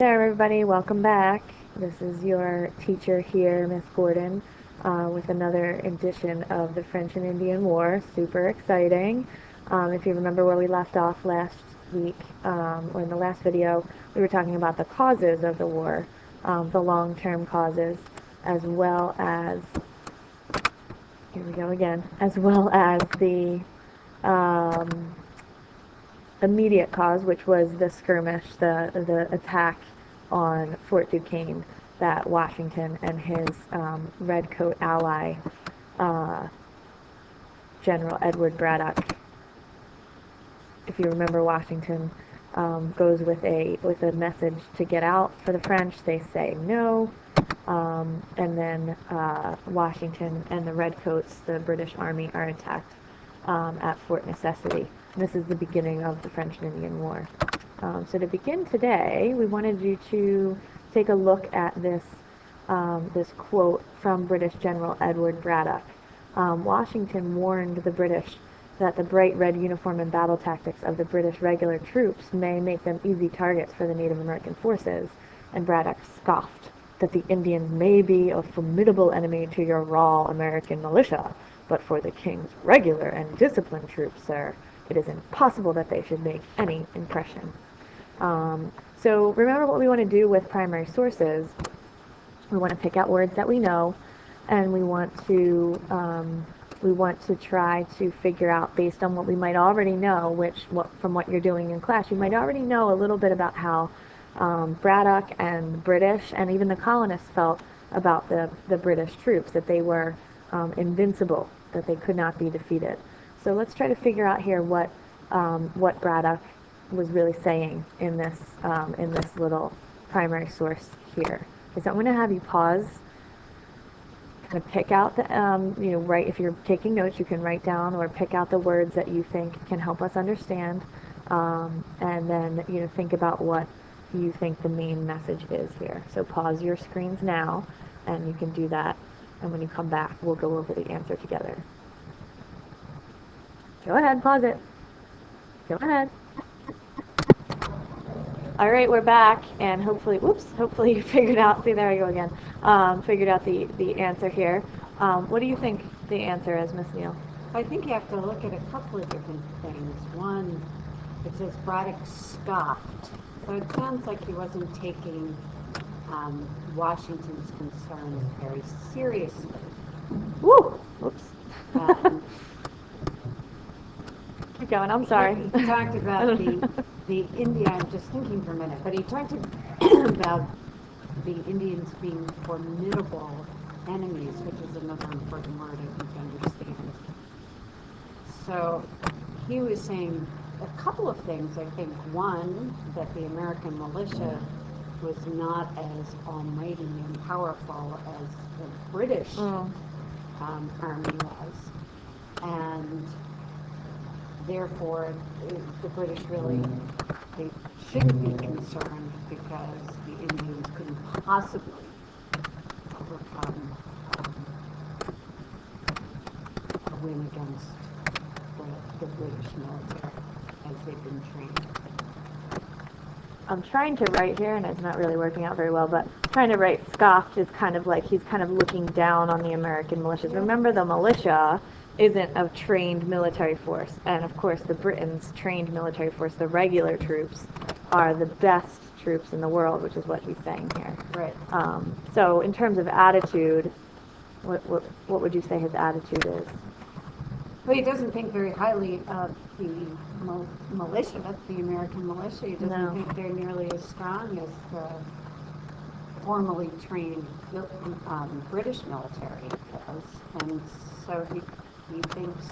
There, everybody, welcome back. This is your teacher here, Miss Gordon, with another edition of the French and Indian War. Super exciting. If you remember where we left off last week, or in the last video, we were talking about the causes of the war, the long-term causes, as well as, here we go again, as well as the immediate cause, which was the skirmish, the attack on Fort Duquesne that Washington and his redcoat ally, General Edward Braddock. If you remember, Washington goes with a message to get out for the French. They say no, and then Washington and the redcoats, the British Army, are attacked at Fort Necessity. This is the beginning of the French and Indian War. So to begin today, we wanted you to take a look at this quote from British General Edward Braddock. Washington warned the British that the bright red uniform and battle tactics of the British regular troops may make them easy targets for the Native American forces, and Braddock scoffed that the Indians may be a formidable enemy to your raw American militia, but for the King's regular and disciplined troops, sir, it is impossible that they should make any impression. So remember what we want to do with primary sources. We want to pick out words that we know, and we want to try to figure out, based on what we might already know, from what you're doing in class, you might already know a little bit about how Braddock and the British and even the colonists felt about the British troops, that they were invincible, that they could not be defeated. So let's try to figure out here what Braddock was really saying in this little primary source here. So I'm going to have you pause, kind of pick out the write. If you're taking notes, you can write down or pick out the words that you think can help us understand, and then think about what you think the main message is here. So pause your screens now, and you can do that. And when you come back, we'll go over the answer together. Go ahead, pause it. Go ahead. All right, we're back, and hopefully you figured out, see, there I go again, figured out the answer here. What do you think the answer is, Miss Neal? I think you have to look at a couple of different things. One, it says Braddock scoffed. So it sounds like he wasn't taking Washington's concerns very seriously. Woo! Whoops. Keep going, I'm sorry. He talked about the Indian, I'm just thinking for a minute, but he talked about the Indians being formidable enemies, which is another important word I think to understand. So he was saying a couple of things, I think. One, that the American militia was not as almighty and powerful as the British army was, and therefore the British really, they shouldn't be concerned because the Indians couldn't possibly overcome a win against the British military as they've been trained. I'm trying to write here, and it's not really working out very well, but trying to write scoffed is kind of like he's kind of looking down on the American militias. Remember, the militia isn't a trained military force, and of course the Britons' trained military force, the regular troops, are the best troops in the world, which is what he's saying here. Right. So in terms of attitude, what would you say his attitude is? Well, he doesn't think very highly of the militia, the American militia. He doesn't think they're nearly as strong as the formally trained British military does, and so he thinks.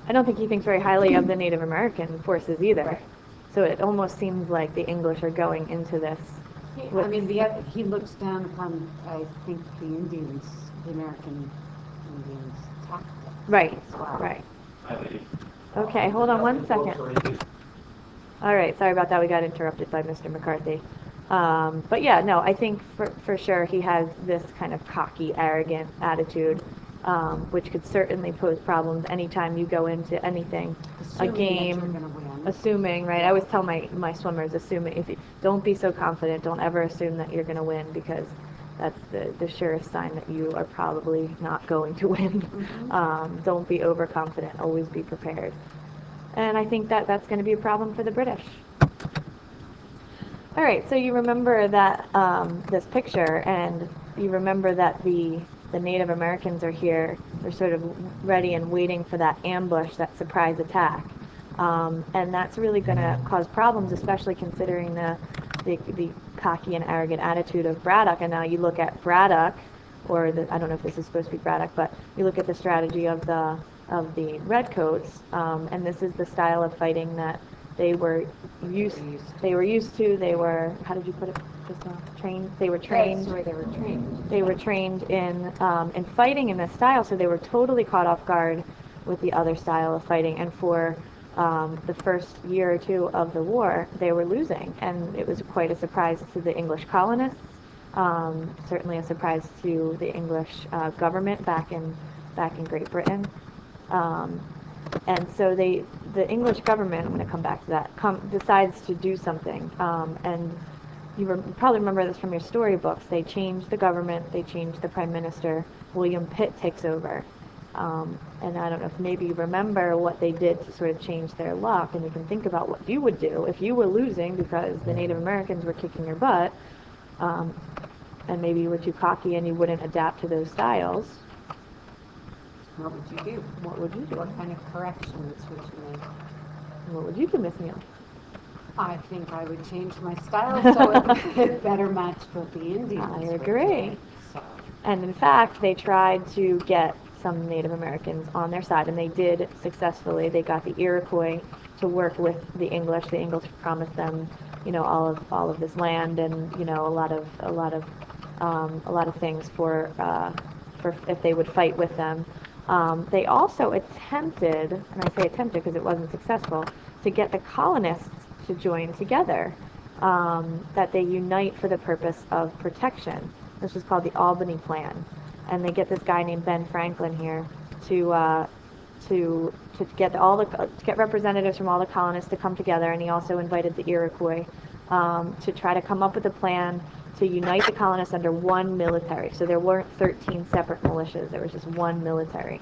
I don't think he thinks very highly of the Native American forces either. Right. So it almost seems like the English are going into this. He looks down upon, I think, the Indians, the American Indians' tactics. Right, as well. right. Okay, hold on one second. All right, sorry about that. We got interrupted by Mr. McCarthy. But yeah, no, I think for sure he has this kind of cocky, arrogant attitude, which could certainly pose problems anytime you go into anything, Assuming a game. that you're going to win. assuming, right? I always tell my swimmers, assuming, if you, don't be so confident, don't ever assume that you're going to win, because that's the surest sign that you are probably not going to win. Don't be overconfident, always be prepared. And I think that that's going to be a problem for the British. All right, so you remember that this picture, and you remember that the Native Americans are here. They're sort of ready and waiting for that ambush, that surprise attack. And that's really going to cause problems, especially considering the cocky and arrogant attitude of Braddock. And now you look at Braddock, or I don't know if this is supposed to be Braddock, but you look at the strategy of the Redcoats, and this is the style of fighting that they were used to. They were, how did you put it just now? Trained. They were trained. That's where they were trained. They were trained in fighting in this style, so they were totally caught off guard with the other style of fighting. And for the first year or two of the war, they were losing, and it was quite a surprise to the English colonists. Certainly a surprise to the English government back in Great Britain. And so the English government, I'm going to come back to that, decides to do something. And you probably remember this from your storybooks. They changed the government, they changed the prime minister. William Pitt takes over. And I don't know if maybe you remember what they did to sort of change their luck, and you can think about what you would do if you were losing because the Native Americans were kicking your butt, and maybe you were too cocky and you wouldn't adapt to those styles. What would you do? What would you do? What kind of corrections would you make? What would you do, Miss Neal? I think I would change my style so it better matched what the Indians I were agree. doing, so. And in fact, they tried to get some Native Americans on their side, and they did successfully. They got the Iroquois to work with the English. The English promised them, all of this land, and a lot of things for if they would fight with them. They also attempted, and I say attempted because it wasn't successful, to get the colonists to join together, that they unite for the purpose of protection. This was called the Albany Plan, and they get this guy named Ben Franklin here to get representatives from all the colonists to come together, and he also invited the Iroquois to try to come up with a plan to unite the colonists under one military. So there weren't 13 separate militias, there was just one military.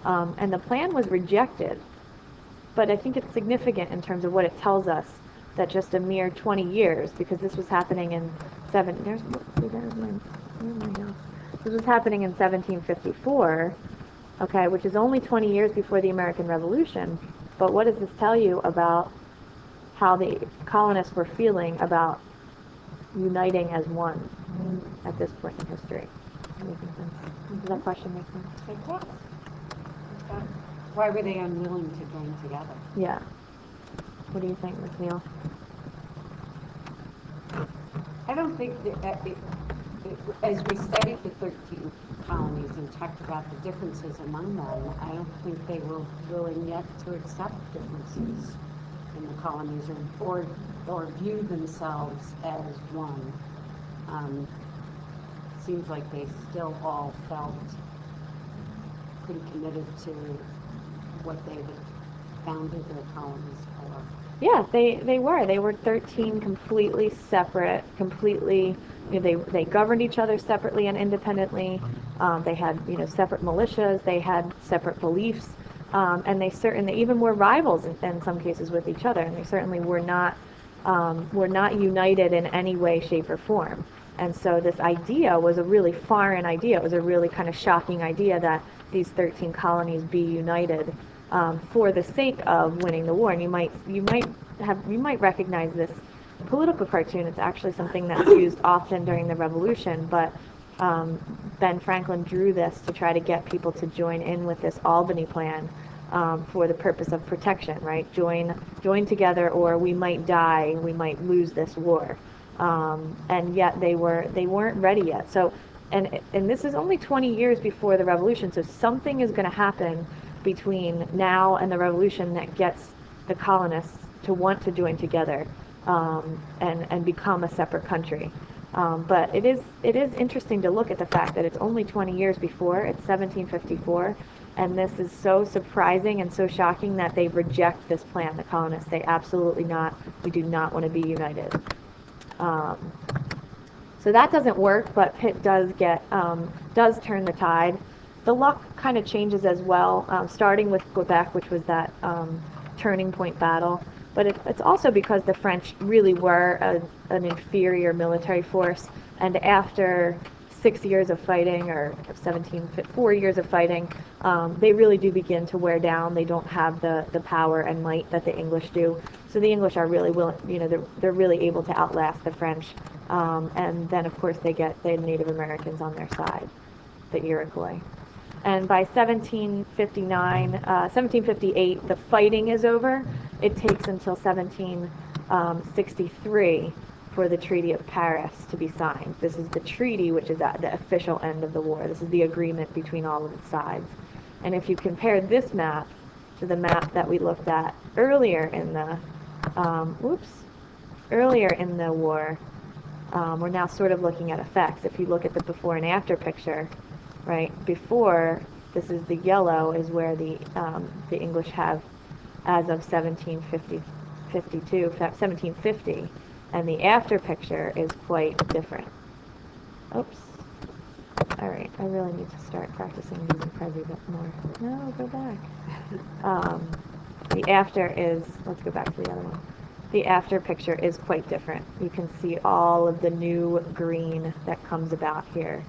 And the plan was rejected, but I think it's significant in terms of what it tells us, that just a mere 20 years, because this was happening in this was happening in 1754, okay, which is only 20 years before the American Revolution. But what does this tell you about how the colonists were feeling about uniting as one at this point in history? Making sense? Does that question make sense? It does. Why were they unwilling to join together? Yeah. What do you think, Ms. Neal? I don't think that as we studied the 13 colonies and talked about the differences among them, I don't think they were willing yet to accept differences in the colonies or view themselves as one. Seems like they still all felt pretty committed to what they had founded their colonies for. Yeah, they were. They were 13 completely separate, they governed each other separately and independently. They had, separate militias. They had separate beliefs, and they even were rivals in some cases with each other. And they certainly were not united in any way, shape, or form. And so this idea was a really foreign idea. It was a really kind of shocking idea that these 13 colonies be united for the sake of winning the war. And you might recognize this political cartoon. It's actually something that's used often during the Revolution, but Ben Franklin drew this to try to get people to join in with this Albany Plan for the purpose of protection, right? Join together, or we might die, we might lose this war. And yet they weren't ready yet. So, and this is only 20 years before the Revolution, so something is going to happen between now and the Revolution that gets the colonists to want to join together and become a separate country. But it is interesting to look at the fact that it's only 20 years before, it's 1754, and this is so surprising and so shocking that they reject this plan. The colonists say, absolutely not, we do not want to be united. So that doesn't work, but Pitt does turn the tide. The luck kind of changes as well, starting with Quebec, which was that turning point battle. But it's also because the French really were an inferior military force, and after 6 years of fighting, or 4 years of fighting, they really do begin to wear down. They don't have the power and might that the English do. So the English are really willing, they're really able to outlast the French. And then, of course, they get the Native Americans on their side, the Iroquois. And by 1758, the fighting is over. It takes until 1763 for the Treaty of Paris to be signed. This is the treaty, which is at the official end of the war. This is the agreement between all of its sides. And if you compare this map to the map that we looked at earlier in the war, we're now sort of looking at effects. If you look at the before and after picture, right, before, this is the yellow, is where the English have, as of 1750, and the after picture is quite different. Oops. All right, I really need to start practicing using Prezi a bit more. No, go back. The after is, let's go back to the other one. The after picture is quite different. You can see all of the new green that comes about here.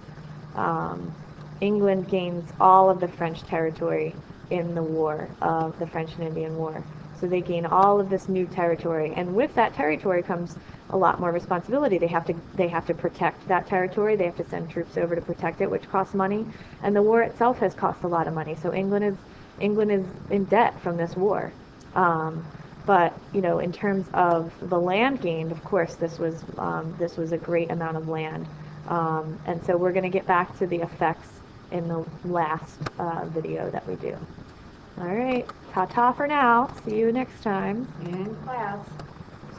England gains all of the French territory in the war, of the French and Indian War. So they gain all of this new territory, and with that territory comes a lot more responsibility. They have to protect that territory. They have to send troops over to protect it, which costs money. And the war itself has cost a lot of money. So England is in debt from this war. But in terms of the land gained, of course, this was a great amount of land. And so we're going to get back to the effects in the last video that we do. All right, ta-ta for now. See you next time. In class.